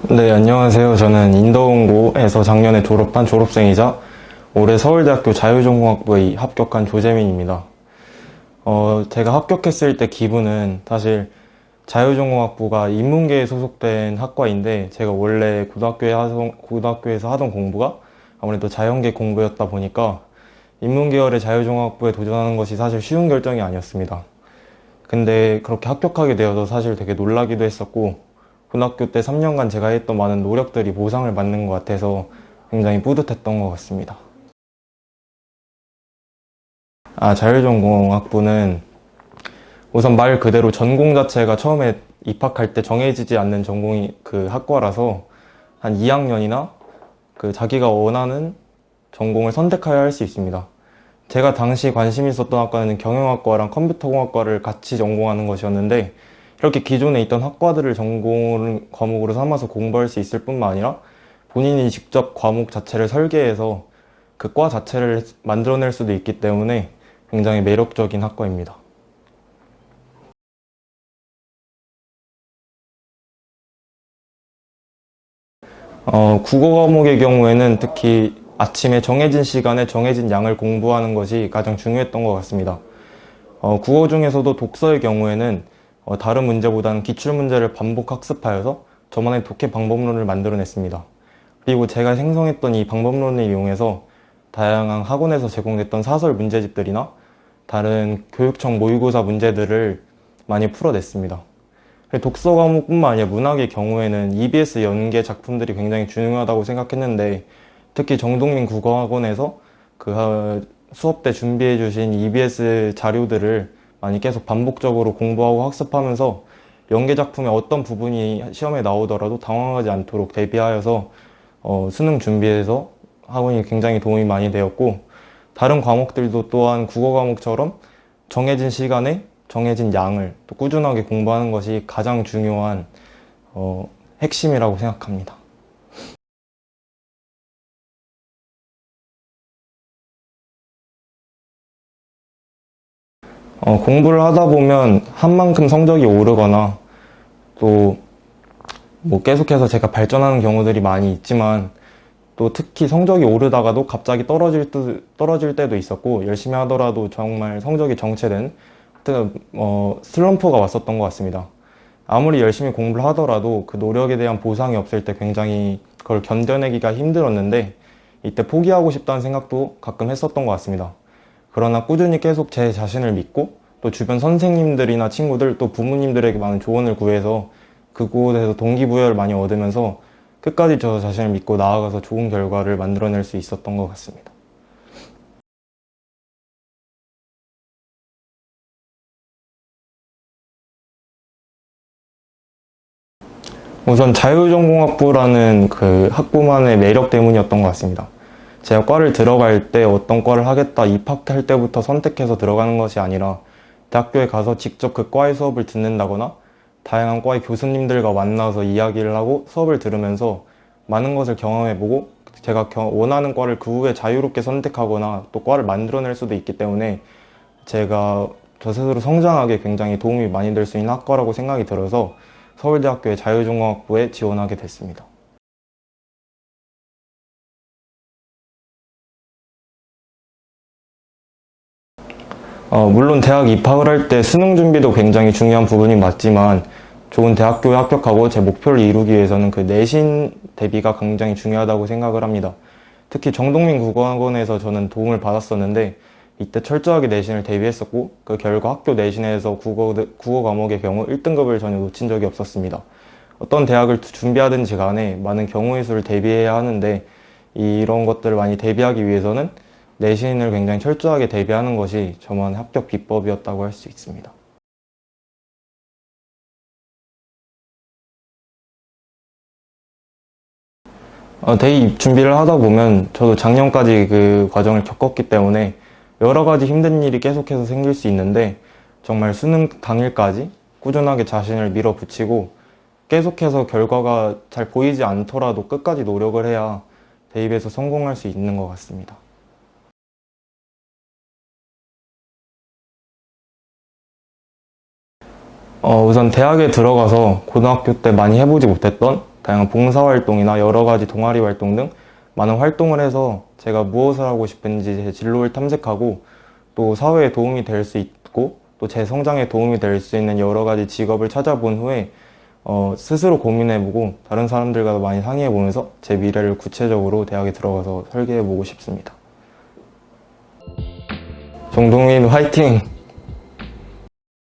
네, 안녕하세요. 저는 인더운고에서 작년에 졸업한 졸업생이자 올해 서울대학교 자유전공학부에 합격한 조재민입니다. 제가 합격했을 때 기분은 사실 자유전공학부가 인문계에 소속된 학과인데 제가 원래 고등학교에서 하던 공부가 아무래도 자연계 공부였다 보니까 인문계열의 자유전공학부에 도전하는 것이 사실 쉬운 결정이 아니었습니다. 근데 그렇게 합격하게 되어서 사실 되게 놀라기도 했었고 고등학교 때 3년간 제가 했던 많은 노력들이 보상을 받는 것 같아서 굉장히 뿌듯했던 것 같습니다. 자율전공학부는 우선 말 그대로 전공 자체가 처음에 입학할 때 정해지지 않는 전공이 그 학과라서 한 2학년이나 자기가 원하는 전공을 선택하여 할 수 있습니다. 제가 당시 관심 있었던 학과는 경영학과랑 컴퓨터공학과를 같이 전공하는 것이었는데 이렇게 기존에 있던 학과들을 전공 과목으로 삼아서 공부할 수 있을 뿐만 아니라 본인이 직접 과목 자체를 설계해서 그 과 자체를 만들어낼 수도 있기 때문에 굉장히 매력적인 학과입니다. 국어 과목의 경우에는 특히 아침에 정해진 시간에 정해진 양을 공부하는 것이 가장 중요했던 것 같습니다. 국어 중에서도 독서의 경우에는 다른 문제보다는 기출문제를 반복 학습하여서 저만의 독해 방법론을 만들어냈습니다. 그리고 제가 생성했던 이 방법론을 이용해서 다양한 학원에서 제공됐던 사설 문제집들이나 다른 교육청 모의고사 문제들을 많이 풀어냈습니다. 독서 과목뿐만 아니라 문학의 경우에는 EBS 연계 작품들이 굉장히 중요하다고 생각했는데 특히 정동민 국어학원에서 수업 때 준비해 주신 EBS 자료들을 많이 계속 반복적으로 공부하고 학습하면서 연계 작품의 어떤 부분이 시험에 나오더라도 당황하지 않도록 대비하여서 수능 준비에서 학원이 굉장히 도움이 많이 되었고 다른 과목들도 또한 국어 과목처럼 정해진 시간에 정해진 양을 또 꾸준하게 공부하는 것이 가장 중요한 핵심이라고 생각합니다. 공부를 하다 보면 한 만큼 성적이 오르거나 또 뭐 계속해서 제가 발전하는 경우들이 많이 있지만 또 특히 성적이 오르다가도 갑자기 떨어질 때도 있었고 열심히 하더라도 정말 성적이 정체된 슬럼프가 왔었던 것 같습니다. 아무리 열심히 공부를 하더라도 그 노력에 대한 보상이 없을 때 굉장히 그걸 견뎌내기가 힘들었는데 이때 포기하고 싶다는 생각도 가끔 했었던 것 같습니다. 그러나 꾸준히 계속 제 자신을 믿고 또 주변 선생님들이나 친구들 또 부모님들에게 많은 조언을 구해서 그곳에서 동기부여를 많이 얻으면서 끝까지 저 자신을 믿고 나아가서 좋은 결과를 만들어낼 수 있었던 것 같습니다. 우선 자유전공학부라는 그 학부만의 매력 때문이었던 것 같습니다. 제가 과를 들어갈 때 어떤 과를 하겠다 입학할 때부터 선택해서 들어가는 것이 아니라 대학교에 가서 직접 그 과의 수업을 듣는다거나 다양한 과의 교수님들과 만나서 이야기를 하고 수업을 들으면서 많은 것을 경험해보고 제가 원하는 과를 그 후에 자유롭게 선택하거나 또 과를 만들어낼 수도 있기 때문에 제가 저 스스로 성장하기에 굉장히 도움이 많이 될 수 있는 학과라고 생각이 들어서 서울대학교의 자유전공학부에 지원하게 됐습니다. 물론 대학 입학을 할 때 수능 준비도 굉장히 중요한 부분이 맞지만 좋은 대학교에 합격하고 제 목표를 이루기 위해서는 그 내신 대비가 굉장히 중요하다고 생각을 합니다. 특히 정동민 국어학원에서 저는 도움을 받았었는데 이때 철저하게 내신을 대비했었고 그 결과 학교 내신에서 국어 과목의 경우 1등급을 전혀 놓친 적이 없었습니다. 어떤 대학을 준비하든지 간에 많은 경우의 수를 대비해야 하는데 이런 것들을 많이 대비하기 위해서는 내신을 굉장히 철저하게 대비하는 것이 저만의 합격 비법이었다고 할 수 있습니다. 대입 준비를 하다 보면 저도 작년까지 그 과정을 겪었기 때문에 여러 가지 힘든 일이 계속해서 생길 수 있는데 정말 수능 당일까지 꾸준하게 자신을 밀어붙이고 계속해서 결과가 잘 보이지 않더라도 끝까지 노력을 해야 대입에서 성공할 수 있는 것 같습니다. 우선 대학에 들어가서 고등학교 때 많이 해보지 못했던 다양한 봉사활동이나 여러 가지 동아리 활동 등 많은 활동을 해서 제가 무엇을 하고 싶은지 제 진로를 탐색하고 또 사회에 도움이 될 수 있고 또 제 성장에 도움이 될 수 있는 여러 가지 직업을 찾아본 후에 스스로 고민해보고 다른 사람들과도 많이 상의해보면서 제 미래를 구체적으로 대학에 들어가서 설계해보고 싶습니다. 정동민 화이팅!